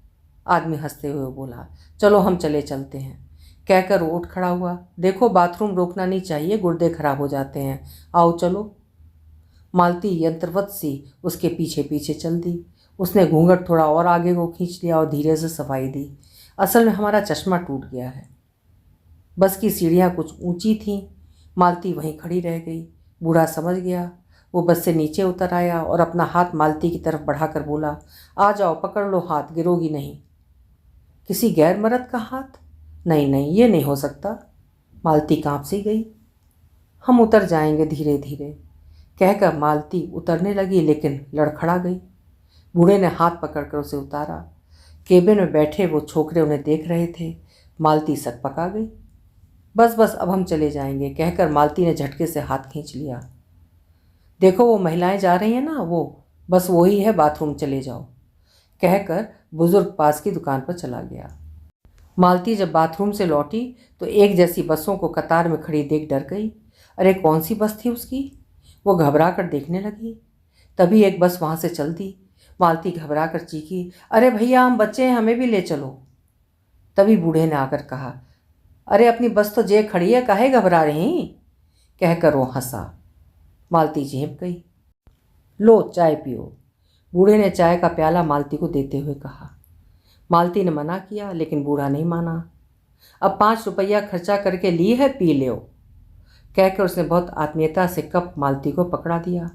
आदमी हंसते हुए बोला। चलो हम चले चलते हैं, कहकर वो उठ खड़ा हुआ। देखो बाथरूम रोकना नहीं चाहिए, गुर्दे खराब हो जाते हैं, आओ चलो। मालती यंत्रवत सी उसके पीछे पीछे चल दी। उसने घूंघट थोड़ा और आगे को खींच लिया और धीरे से सफाई दी। असल में हमारा चश्मा टूट गया है। बस की सीढ़ियाँ कुछ ऊंची थीं। मालती वहीं खड़ी रह गई। बूढ़ा समझ गया। वो बस से नीचे उतर आया और अपना हाथ मालती की तरफ बढ़ाकर बोला, आ जाओ, पकड़ लो हाथ, गिरोगी नहीं। किसी गैर मर्द का हाथ? नहीं नहीं, ये नहीं हो सकता। मालती कांप सी गई। हम उतर जाएंगे धीरे धीरे, कहकर मालती उतरने लगी, लेकिन लड़खड़ा गई। बूढ़े ने हाथ पकड़कर उसे उतारा। केबिन में बैठे वो छोकरे उन्हें देख रहे थे। मालती सकपका गई। बस बस अब हम चले जाएंगे, कहकर मालती ने झटके से हाथ खींच लिया। देखो वो महिलाएं जा रही हैं ना, वो बस वही है बाथरूम, चले जाओ, कहकर बुजुर्ग पास की दुकान पर चला गया। मालती जब बाथरूम से लौटी तो एक जैसी बसों को कतार में खड़ी देख डर गई। अरे कौन सी बस थी उसकी? वो घबरा कर देखने लगी। तभी एक बस वहाँ से चल दी। मालती घबरा कर चीखी, अरे भैया हम बच्चे हैं, हमें भी ले चलो। तभी बूढ़े ने आकर कहा, अरे अपनी बस तो जे खड़ी है, काहे घबरा रही? कहकर वो हंसा। मालती झेंप गई। लो चाय पियो, बूढ़े ने चाय का प्याला मालती को देते हुए कहा। मालती ने मना किया, लेकिन बूढ़ा नहीं माना। अब 5 रुपया खर्चा करके ली है, पी लो, कहकर उसने बहुत आत्मीयता से कप मालती को पकड़ा दिया।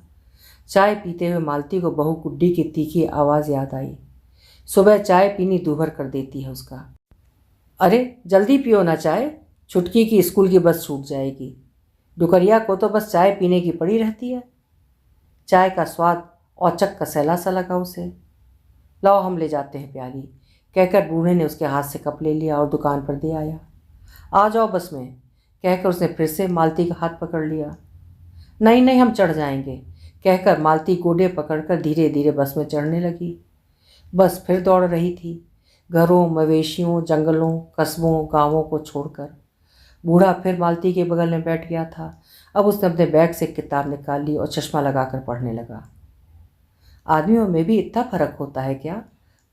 चाय पीते हुए मालती को बहू गुड्डी की तीखी आवाज़ याद आई। सुबह चाय पीनी दूभर कर देती है उसका। अरे जल्दी पियो ना चाय, छुटकी की स्कूल की बस छूट जाएगी। डुकरिया को तो बस चाय पीने की पड़ी रहती है। चाय का स्वाद औचक कसैला सा लगा उसे। लाओ हम ले जाते हैं प्याली, कहकर बूढ़े ने उसके हाथ से कप ले लिया और दुकान पर दे आया। आ जाओ बस में, कहकर उसने फिर से मालती का हाथ पकड़ लिया। नहीं नहीं, हम चढ़ जाएंगे, कहकर मालती गोडे पकड़कर धीरे धीरे बस में चढ़ने लगी। बस फिर दौड़ रही थी, घरों, मवेशियों, जंगलों, कस्बों, गांवों को छोड़कर। बूढ़ा फिर मालती के बगल में बैठ गया था। अब उसने अपने बैग से एक किताब निकाल ली और चश्मा लगाकर पढ़ने लगा। आदमियों में भी इतना फर्क होता है क्या?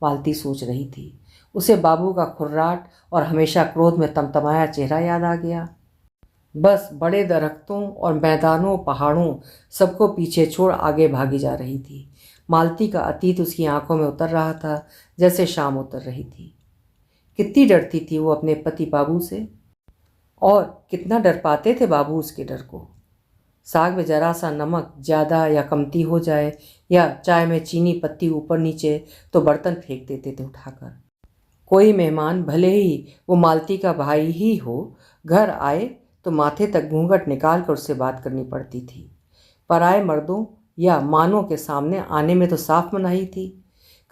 मालती सोच रही थी। उसे बाबू का खुर्राट और हमेशा क्रोध में तमतमाया चेहरा याद आ गया। बस बड़े दरख्तों और मैदानों, पहाड़ों सबको पीछे छोड़ आगे भागी जा रही थी। मालती का अतीत उसकी आंखों में उतर रहा था, जैसे शाम उतर रही थी। कितनी डरती थी वो अपने पति बाबू से, और कितना डर पाते थे बाबू उसके डर को। साग में जरा सा नमक ज़्यादा या कमती हो जाए, या चाय में चीनी पत्ती ऊपर नीचे, तो बर्तन फेंक देते थे उठाकर। कोई मेहमान, भले ही वो मालती का भाई ही हो, घर आए तो माथे तक घूंघट निकाल कर उससे बात करनी पड़ती थी। पराए मर्दों या मानों के सामने आने में तो साफ मनाही थी।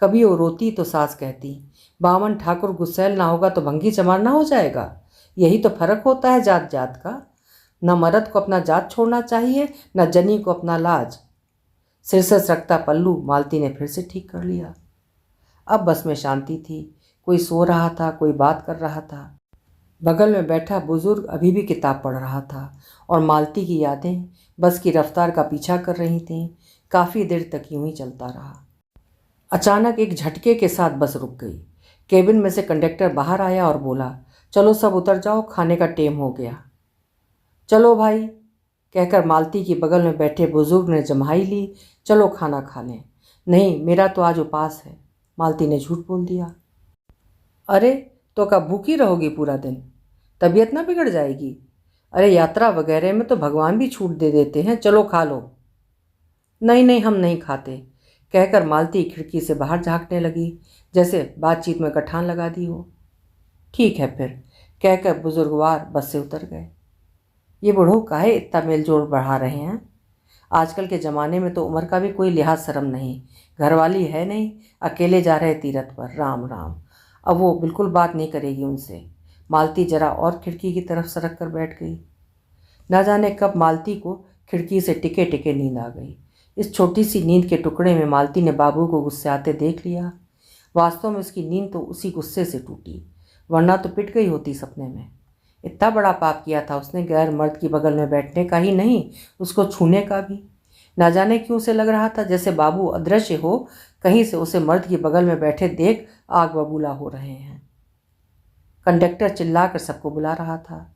कभी वो रोती तो सास कहती, बामन ठाकुर गुस्सैल ना होगा तो भंगी चमार ना हो जाएगा। यही तो फर्क होता है जात जात का। न मर्द को अपना जात छोड़ना चाहिए, न जनी को अपना लाज। सिर से सरकता पल्लू मालती ने फिर से ठीक कर लिया। अब बस में शांति थी। कोई सो रहा था, कोई बात कर रहा था। बगल में बैठा बुजुर्ग अभी भी किताब पढ़ रहा था, और मालती की यादें बस की रफ्तार का पीछा कर रही थीं। काफ़ी देर तक यूं ही चलता रहा। अचानक एक झटके के साथ बस रुक गई। केबिन में से कंडक्टर बाहर आया और बोला, चलो सब उतर जाओ, खाने का टेम हो गया। चलो भाई, कहकर मालती की बगल में बैठे बुजुर्ग ने जम्हाई ली, चलो खाना खा लें। नहीं, मेरा तो आज उपास है, मालती ने झूठ बोल दिया। अरे तो कब भूखी रहोगी पूरा दिन? तबीयत ना बिगड़ जाएगी? अरे यात्रा वगैरह में तो भगवान भी छूट दे देते हैं, चलो खा लो। नहीं नहीं, हम नहीं खाते, कहकर मालती खिड़की से बाहर झांकने लगी, जैसे बातचीत में गठान लगा दी हो। ठीक है फिर, कहकर बुजुर्गवार बस से उतर गए। ये बूढ़ों काहे इतना मेलजोल बढ़ा रहे हैं? आजकल के ज़माने में तो उम्र का भी कोई लिहाज शर्म नहीं। घरवाली है नहीं, अकेले जा रहे तीरथ पर, राम राम। अब वो बिल्कुल बात नहीं करेगी उनसे। मालती जरा और खिड़की की तरफ सरक कर बैठ गई। न जाने कब मालती को खिड़की से टिके टिके नींद आ गई। इस छोटी सी नींद के टुकड़े में मालती ने बाबू को गुस्से आते देख लिया। वास्तव में उसकी नींद तो उसी गुस्से से टूटी, वरना तो पिट गई होती सपने में। इतना बड़ा पाप किया था उसने, गैर मर्द की बगल में बैठने का ही नहीं, उसको छूने का भी। ना जाने क्यों उसे लग रहा था जैसे बाबू अदृश्य हो, कहीं से उसे मर्द की बगल में बैठे देख आग बबूला हो रहे हैं। कंडक्टर चिल्लाकर सबको बुला रहा था,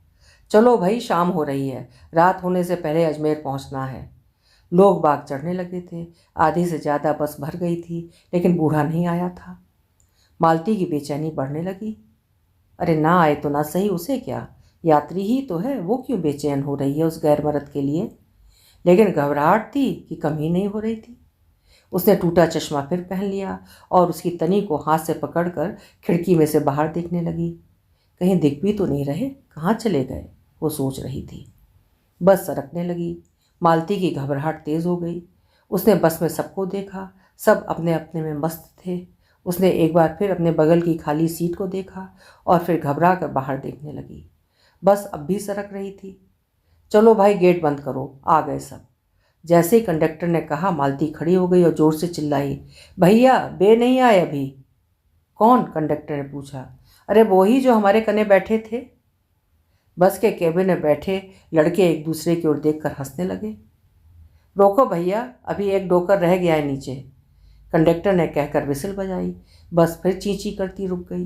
चलो भाई, शाम हो रही है, रात होने से पहले अजमेर पहुंचना है। लोग बाग चढ़ने लगे थे। आधी से ज़्यादा बस भर गई थी, लेकिन बूढ़ा नहीं आया था। मालती की बेचैनी बढ़ने लगी। अरे ना आए तो ना सही, उसे क्या, यात्री ही तो है, वो क्यों बेचैन हो रही है उस गैर मर्द के लिए? लेकिन घबराहट थी कि कम ही नहीं हो रही थी। उसने टूटा चश्मा फिर पहन लिया और उसकी तनी को हाथ से पकड़कर खिड़की में से बाहर देखने लगी। कहीं दिख भी तो नहीं रहे, कहाँ चले गए, वो सोच रही थी। बस सरकने लगी। मालती की घबराहट तेज़ हो गई। उसने बस में सबको देखा, सब अपने अपने में मस्त थे। उसने एक बार फिर अपने बगल की खाली सीट को देखा और फिर घबरा कर बाहर देखने लगी। बस अब भी सरक रही थी। चलो भाई, गेट बंद करो, आ गए सब। जैसे ही कंडक्टर ने कहा, मालती खड़ी हो गई और ज़ोर से चिल्लाई, भैया, बे नहीं आए अभी। कौन? कंडक्टर ने पूछा। अरे वो ही जो हमारे कने बैठे थे। बस के केबिन में बैठे लड़के एक दूसरे की ओर देखकर हंसने लगे। रोको भैया, अभी एक डोकर रह गया है नीचे, कंडक्टर ने कहकर विसिल बजाई। बस फिर चींची करती रुक गई।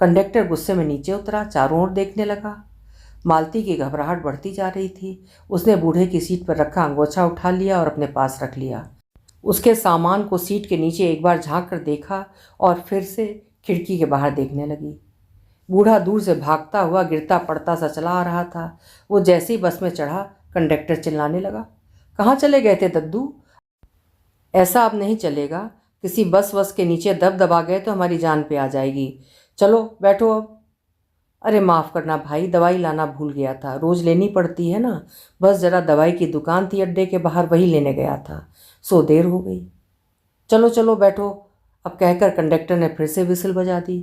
कंडक्टर गुस्से में नीचे उतरा, चारों ओर देखने लगा। मालती की घबराहट बढ़ती जा रही थी। उसने बूढ़े की सीट पर रखा अंगोछा उठा लिया और अपने पास रख लिया। उसके सामान को सीट के नीचे एक बार झांक कर देखा और फिर से खिड़की के बाहर देखने लगी। बूढ़ा दूर से भागता हुआ गिरता पड़ता सा चला आ रहा था। वो जैसे ही बस में चढ़ा, कंडक्टर चिल्लाने लगा, कहाँ चले गए थे दद्दू? ऐसा अब नहीं चलेगा, किसी बस वस के नीचे दब दबा गए तो हमारी जान पे आ जाएगी। चलो बैठो अब। अरे माफ़ करना भाई, दवाई लाना भूल गया था, रोज़ लेनी पड़ती है ना। बस ज़रा दवाई की दुकान थी अड्डे के बाहर, वही लेने गया था, सो देर हो गई। चलो चलो बैठो अब, कहकर कंडक्टर ने फिर से विसिल बजा दी।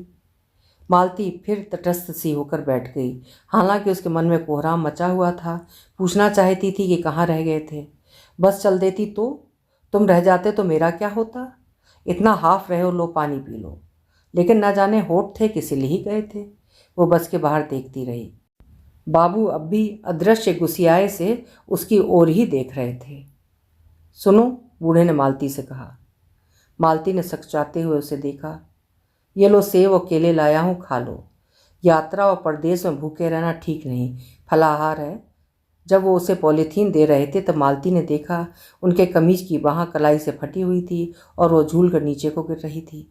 मालती फिर तटस्थ सी होकर बैठ गई। हालांकि उसके मन में कोहराम मचा हुआ था। पूछना चाहती थी कि कहाँ रह गए थे। बस चल देती तो? तुम रह जाते तो मेरा क्या होता? इतना हाफ रहे हो, लो पानी पी लो। लेकिन ना जाने होठ थे किस लिए ही गए थे। वो बस के बाहर देखती रही। बाबू अब भी अदृश्य गुस्सियाए से उसकी ओर ही देख रहे थे। सुनो, बूढ़े ने मालती से कहा। मालती ने सकचाते हुए उसे देखा। ये लो सेब और केले लाया हूँ, खा लो। यात्रा और परदेश में भूखे रहना ठीक नहीं, फलाहार है। जब वो उसे पॉलीथीन दे रहे थे तब मालती ने देखा उनके कमीज की बाह कलाई से फटी हुई थी और वो झूल कर नीचे को गिर रही थी।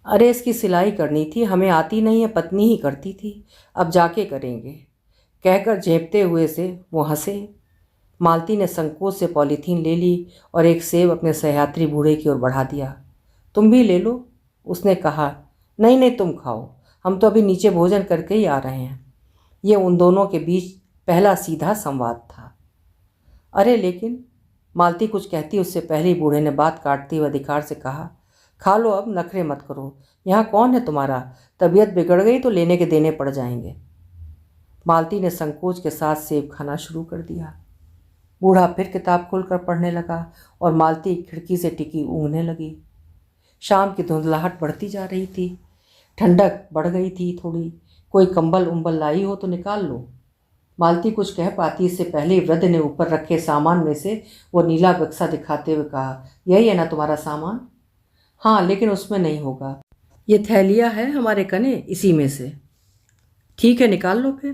अरे इसकी सिलाई करनी थी, हमें आती नहीं है, पत्नी ही करती थी, अब जाके करेंगे, कहकर झेपते हुए से वो हंसे। मालती ने संकोच से पॉलीथीन ले ली और एक सेब अपने सहयात्री बूढ़े की ओर बढ़ा दिया। तुम भी ले लो, उसने कहा। नहीं नहीं, तुम खाओ, हम तो अभी नीचे भोजन करके ही आ रहे हैं। ये उन दोनों के बीच पहला सीधा संवाद था। अरे लेकिन, मालती कुछ कहती उससे पहले ही बूढ़े ने बात काटते हुए अधिकार से कहा, खा लो अब, नखरे मत करो। यहाँ कौन है तुम्हारा? तबीयत बिगड़ गई तो लेने के देने पड़ जाएंगे। मालती ने संकोच के साथ सेब खाना शुरू कर दिया। बूढ़ा फिर किताब खोलकर पढ़ने लगा और मालती खिड़की से टिकी ऊँघने लगी। शाम की धुंधलाहट बढ़ती जा रही थी। ठंडक बढ़ गई थी थोड़ी। कोई कंबल उम्बल लाई हो तो निकाल लो। मालती कुछ कह पाती इससे पहले ही वृद्ध ने ऊपर रखे सामान में से वो नीला बक्सा दिखाते हुए कहा, यही है ना तुम्हारा सामान? हाँ, लेकिन उसमें नहीं होगा। ये थैलिया है हमारे कने, इसी में से। ठीक है, निकाल लो फिर,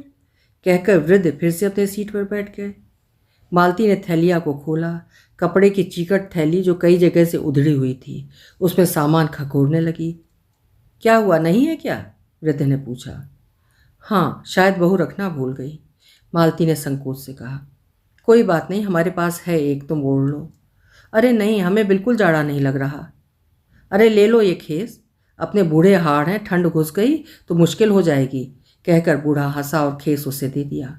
कहकर वृद्ध फिर से अपने सीट पर बैठ गए। मालती ने थैलिया को खोला। कपड़े की चीकट थैली जो कई जगह से उधड़ी हुई थी, उसमें सामान खखोरने लगी। क्या हुआ, नहीं है क्या? वृद्ध ने पूछा। हाँ, शायद बहू रखना भूल गई, मालती ने संकोच से कहा। कोई बात नहीं, हमारे पास है एक, तुम ओढ़ लो। अरे नहीं, हमें बिल्कुल जाड़ा नहीं लग रहा। अरे ले लो ये खेस, अपने बूढ़े हाड़ हैं, ठंड घुस गई तो मुश्किल हो जाएगी, कहकर बूढ़ा हंसा और खेस उसे दे दिया।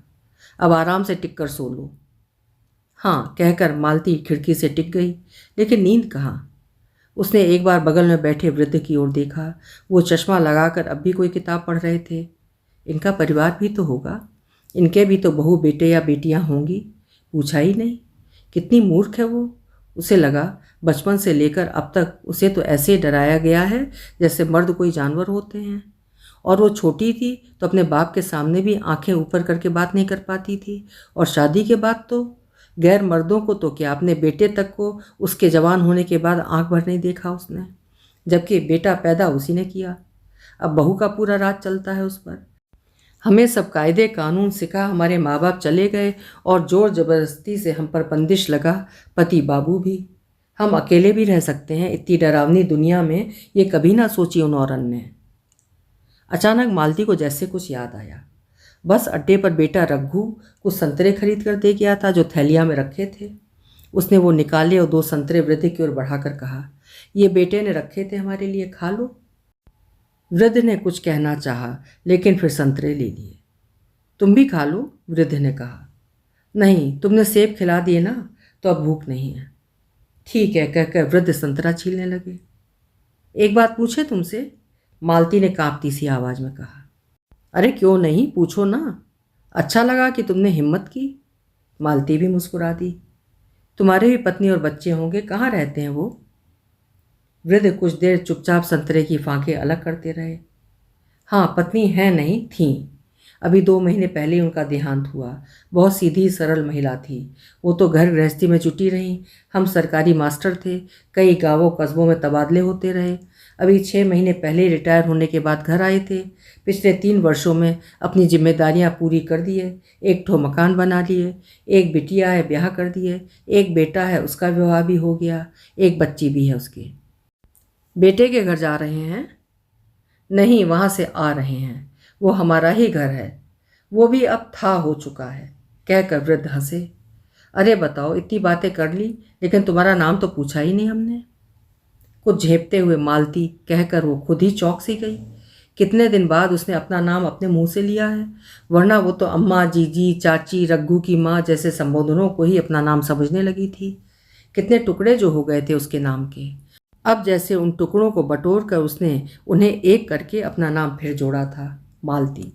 अब आराम से टिक कर सो लो। हाँ, कहकर मालती खिड़की से टिक गई, लेकिन नींद कहाँ। उसने एक बार बगल में बैठे वृद्ध की ओर देखा। वो चश्मा लगाकर अब भी कोई किताब पढ़ रहे थे। इनका परिवार भी तो होगा, इनके भी तो बहू बेटे या बेटियां होंगी, पूछा ही नहीं। कितनी मूर्ख है वो। उसे लगा बचपन से लेकर अब तक उसे तो ऐसे डराया गया है जैसे मर्द कोई जानवर होते हैं। और वो छोटी थी तो अपने बाप के सामने भी आंखें ऊपर करके बात नहीं कर पाती थी, और शादी के बाद तो गैर मर्दों को तो क्या, अपने बेटे तक को उसके जवान होने के बाद आंख भर नहीं देखा उसने, जबकि बेटा पैदा उसी ने किया। अब बहू का पूरा राज चलता है उस पर। हमें सब कायदे कानून सिखा हमारे माँ बाप चले गए और जोर ज़बरदस्ती से हम पर बंदिश लगा, पति बाबू भी। हम अकेले भी रह सकते हैं, इतनी डरावनी दुनिया में ये कभी ना सोची उन औरन ने। अचानक मालती को जैसे कुछ याद आया। बस अड्डे पर बेटा रघु कुछ संतरे खरीद कर दे गया था जो थैलिया में रखे थे। उसने वो निकाले और 2 संतरे वृद्ध की ओर बढ़ाकर कहा, ये बेटे ने रखे थे हमारे लिए, खा लो। वृद्ध ने कुछ कहना चाहा, लेकिन फिर संतरे ले लिए। तुम भी खा लो, वृद्ध ने कहा। नहीं, तुमने सेब खिला दिए ना, तो अब भूख नहीं है। ठीक है, कहकर वृद्ध संतरा छीलने लगे। एक बात पूछे तुमसे, मालती ने कांपती सी आवाज़ में कहा। अरे क्यों नहीं, पूछो ना, अच्छा लगा कि तुमने हिम्मत की। मालती भी मुस्कुरा दी। तुम्हारे भी पत्नी और बच्चे होंगे, कहाँ रहते हैं वो? वृद्ध कुछ देर चुपचाप संतरे की फांकें अलग करते रहे। हाँ, पत्नी है, नहीं थी। अभी 2 महीने पहले ही उनका देहांत हुआ। बहुत सीधी सरल महिला थी। वो तो घर गृहस्थी में जुटी रहीं। हम सरकारी मास्टर थे, कई गांवों कस्बों में तबादले होते रहे। अभी 6 महीने पहले रिटायर होने के बाद घर आए थे। पिछले 3 वर्षों में अपनी जिम्मेदारियां पूरी कर दिए। एक ठो मकान बना लिए, एक बिटिया है, ब्याह कर दिए, एक बेटा है, उसका विवाह भी हो गया, एक बच्ची भी है उसकी। बेटे के घर जा रहे हैं? नहीं, वहाँ से आ रहे हैं। वो हमारा ही घर है, वो भी अब था हो चुका है, कहकर वृद्ध हंसे। अरे बताओ, इतनी बातें कर ली, लेकिन तुम्हारा नाम तो पूछा ही नहीं हमने। कुछ झेपते हुए मालती कहकर वो खुद ही चौंक सी गई। कितने दिन बाद उसने अपना नाम अपने मुंह से लिया है, वरना वो तो अम्मा, जीजी, चाची, रघु की माँ जैसे संबोधनों को ही अपना नाम समझने लगी थी। कितने टुकड़े जो हो गए थे उसके नाम के। अब जैसे उन टुकड़ों को बटोर कर उसने उन्हें एक करके अपना नाम फिर जोड़ा था, मालती।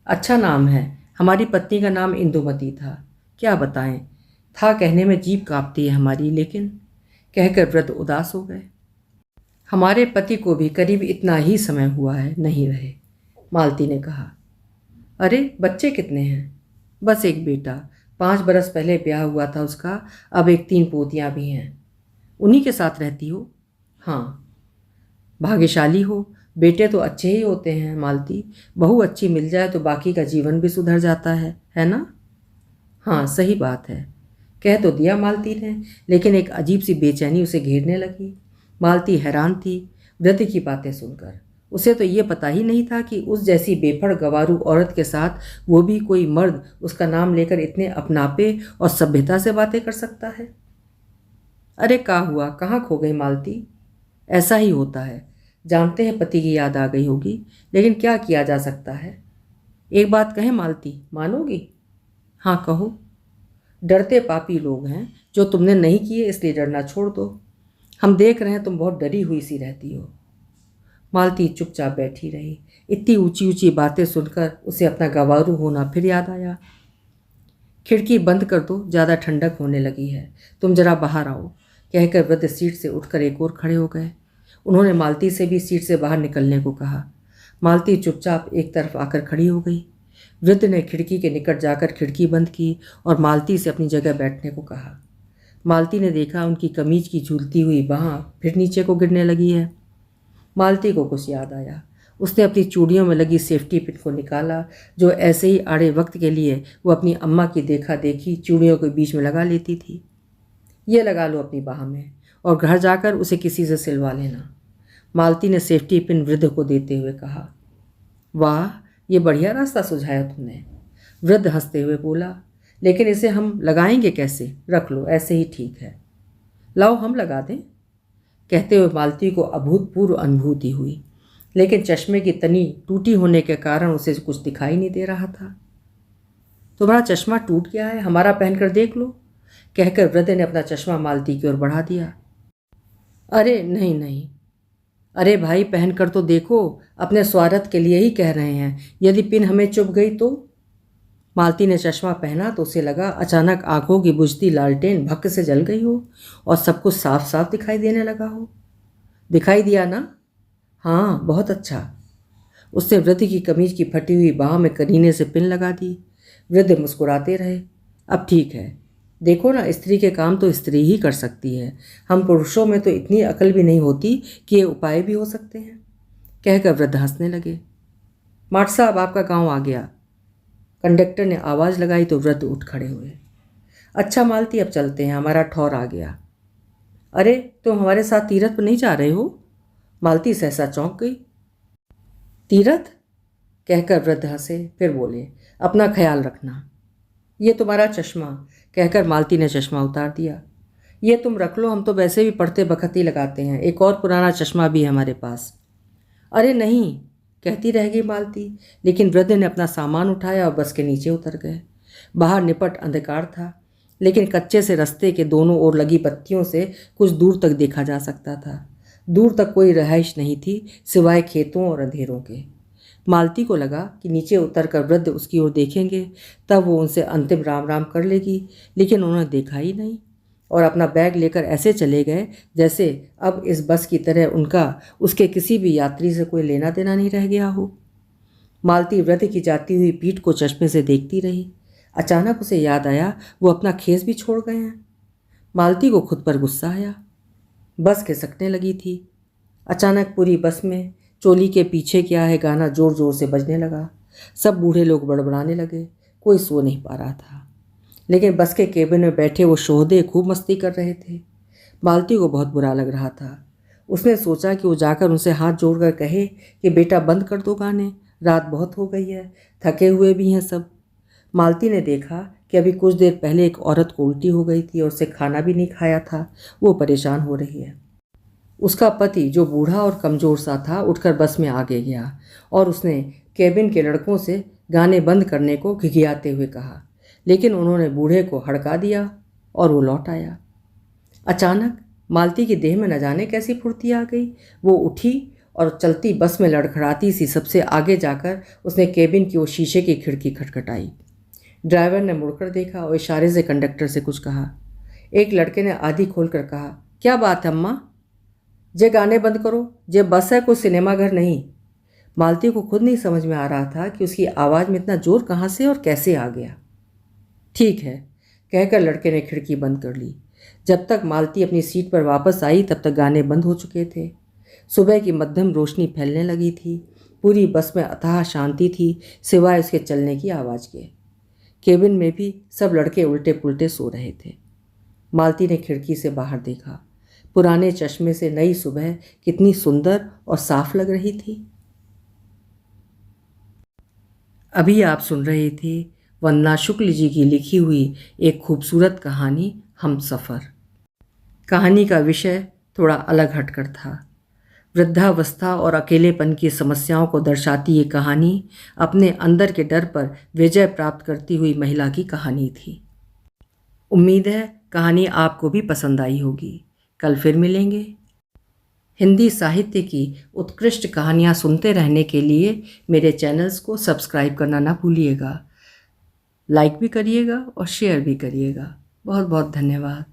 अच्छा नाम है। हमारी पत्नी का नाम इंदुमती था। क्या बताएं, था कहने में जीभ कांपती है हमारी, लेकिन कहकर वृद्ध उदास हो गए। हमारे पति को भी करीब इतना ही समय हुआ है नहीं रहे, मालती ने कहा। अरे बच्चे कितने हैं? बस एक बेटा, 5 बरस पहले ब्याह हुआ था उसका। अब एक 3 पोतियां भी हैं। उन्हीं के साथ रहती हो? हाँ। भाग्यशाली हो। बेटे तो अच्छे ही होते हैं मालती। बहू अच्छी मिल जाए तो बाकी का जीवन भी सुधर जाता है ना? हाँ सही बात है। कह तो दिया मालती ने, लेकिन एक अजीब सी बेचैनी उसे घेरने लगी। मालती हैरान थी वृद्ध की बातें सुनकर। उसे तो ये पता ही नहीं था कि उस जैसी बेफड़ गंवारू औरत के साथ वो भी कोई मर्द उसका नाम लेकर इतने अपनापे और सभ्यता से बातें कर सकता है। अरे क्या हुआ, कहाँ खो गई मालती? ऐसा ही होता है। जानते हैं पति की याद आ गई होगी, लेकिन क्या किया जा सकता है। एक बात कहें मालती, मानोगी? हाँ कहो। डरते पापी लोग हैं। जो तुमने नहीं किए इसलिए डरना छोड़ दो। हम देख रहे हैं तुम बहुत डरी हुई सी रहती हो। मालती चुपचाप बैठी रही। इतनी ऊंची ऊंची बातें सुनकर उसे अपना गंवारू होना फिर याद आया। खिड़की बंद कर दो, ज़्यादा ठंडक होने लगी है। तुम जरा बाहर आओ, कहकर वृद्ध सीट से उठकर एक और खड़े हो गए। उन्होंने मालती से भी सीट से बाहर निकलने को कहा। मालती चुपचाप एक तरफ आकर खड़ी हो गई। वृद्ध ने खिड़की के निकट जाकर खिड़की बंद की और मालती से अपनी जगह बैठने को कहा। मालती ने देखा उनकी कमीज की झूलती हुई बाँह फिर नीचे को गिरने लगी है। मालती को कुछ याद आया। उसने अपनी चूड़ियों में लगी सेफ्टी पिन को निकाला, जो ऐसे ही आड़े वक्त के लिए वो अपनी अम्मा की देखा देखी चूड़ियों के बीच में लगा लेती थी। ये लगा लो अपनी बाह में और घर जाकर उसे किसी से सिलवा लेना, मालती ने सेफ्टी पिन वृद्ध को देते हुए कहा। वाह, ये बढ़िया रास्ता सुझाया तुमने, वृद्ध हंसते हुए बोला। लेकिन इसे हम लगाएंगे कैसे? रख लो, ऐसे ही ठीक है। लाओ हम लगा दें। कहते हुए मालती को अभूतपूर्व अनुभूति हुई, लेकिन चश्मे की तनी टूटी होने के कारण उसे कुछ दिखाई नहीं दे रहा था। तुम्हारा चश्मा टूट गया है, हमारा पहनकर देख लो, कहकर वृद्ध ने अपना चश्मा मालती की ओर बढ़ा दिया। अरे नहीं नहीं, अरे भाई पहन कर तो देखो, अपने स्वार्थ के लिए ही कह रहे हैं। यदि पिन हमें चुभ गई तो? मालती ने चश्मा पहना तो उसे लगा अचानक आंखों की बुझती लालटेन भक्क से जल गई हो और सब कुछ साफ साफ दिखाई देने लगा हो। दिखाई दिया ना? हाँ बहुत अच्छा। उसने वृद्ध की कमीज की फटी हुई बाह में करीने से पिन लगा दी। वृद्ध मुस्कुराते रहे। अब ठीक है, देखो ना, स्त्री के काम तो स्त्री ही कर सकती है। हम पुरुषों में तो इतनी अकल भी नहीं होती कि ये उपाय भी हो सकते हैं, कहकर वृद्ध हंसने लगे। माट साहब आपका गांव आ गया, कंडक्टर ने आवाज़ लगाई तो वृद्ध उठ खड़े हुए। अच्छा मालती, अब चलते हैं, हमारा ठौर आ गया। अरे तुम हमारे साथ तीरथ पर नहीं जा रहे हो? मालती सहसा चौंक गई। तीरथ? कहकर वृद्ध हंसे, फिर बोले, अपना ख्याल रखना। ये तुम्हारा चश्मा, कहकर मालती ने चश्मा उतार दिया। ये तुम रख लो, हम तो वैसे भी पढ़ते बखत ही लगाते हैं। एक और पुराना चश्मा भी है हमारे पास। अरे नहीं, कहती रह गई मालती, लेकिन वृद्ध ने अपना सामान उठाया और बस के नीचे उतर गए। बाहर निपट अंधकार था, लेकिन कच्चे से रास्ते के दोनों ओर लगी बत्तियों से कुछ दूर तक देखा जा सकता था। दूर तक कोई रहाइश नहीं थी सिवाय खेतों और अंधेरों के। मालती को लगा कि नीचे उतरकर वृद्ध उसकी ओर देखेंगे, तब वो उनसे अंतिम राम राम कर लेगी, लेकिन उन्होंने देखा ही नहीं और अपना बैग लेकर ऐसे चले गए जैसे अब इस बस की तरह उनका उसके किसी भी यात्री से कोई लेना देना नहीं रह गया हो। मालती वृद्ध की जाती हुई पीठ को चश्मे से देखती रही। अचानक उसे याद आया वो अपना खेस भी छोड़ गए हैं। मालती को खुद पर गुस्सा आया। बस खिसकने लगी थी। अचानक पूरी बस में चोली के पीछे क्या है गाना जोर जोर से बजने लगा। सब बूढ़े लोग बड़बड़ाने लगे। कोई सो नहीं पा रहा था, लेकिन बस के केबिन में बैठे वो शोहदे खूब मस्ती कर रहे थे। मालती को बहुत बुरा लग रहा था। उसने सोचा कि वो जाकर उनसे हाथ जोड़कर कहे कि बेटा बंद कर दो गाने, रात बहुत हो गई है, थके हुए भी हैं सब। मालती ने देखा कि अभी कुछ देर पहले एक औरत को उल्टी हो गई थी और उसे खाना भी नहीं खाया था। वो परेशान हो रही है। उसका पति जो बूढ़ा और कमज़ोर सा था उठकर बस में आगे गया और उसने केबिन के लड़कों से गाने बंद करने को घिघियाते हुए कहा, लेकिन उन्होंने बूढ़े को हड़का दिया और वो लौट आया। अचानक मालती की देह में न जाने कैसी फुर्ती आ गई। वो उठी और चलती बस में लड़खड़ाती सी सबसे आगे जाकर उसने केबिन की वो शीशे की खिड़की खटखटाई। ड्राइवर ने मुड़कर देखा और इशारे से कंडक्टर से कुछ कहा। एक लड़के ने आधी खोलकर कहा, क्या बात है अम्मा, जे गाने बंद करो, जे बस है, कोई सिनेमा घर नहीं। मालती को खुद नहीं समझ में आ रहा था कि उसकी आवाज़ में इतना जोर कहाँ से और कैसे आ गया। ठीक है, कहकर लड़के ने खिड़की बंद कर ली। जब तक मालती अपनी सीट पर वापस आई तब तक गाने बंद हो चुके थे। सुबह की मध्यम रोशनी फैलने लगी थी। पूरी बस में अथाह शांति थी, सिवाय उसके चलने की आवाज़ के। केबिन में भी सब लड़के उल्टे पुल्टे सो रहे थे। मालती ने खिड़की से बाहर देखा। पुराने चश्मे से नई सुबह कितनी सुंदर और साफ लग रही थी। अभी आप सुन रहे थे वंदना शुक्ल जी की लिखी हुई एक खूबसूरत कहानी हमसफ़र। कहानी का विषय थोड़ा अलग हटकर था। वृद्धावस्था और अकेलेपन की समस्याओं को दर्शाती ये कहानी अपने अंदर के डर पर विजय प्राप्त करती हुई महिला की कहानी थी। उम्मीद है कहानी आपको भी पसंद आई होगी। कल फिर मिलेंगे। हिंदी साहित्य की उत्कृष्ट कहानियाँ सुनते रहने के लिए मेरे चैनल्स को सब्सक्राइब करना ना भूलिएगा। लाइक भी करिएगा और शेयर भी करिएगा। बहुत बहुत धन्यवाद।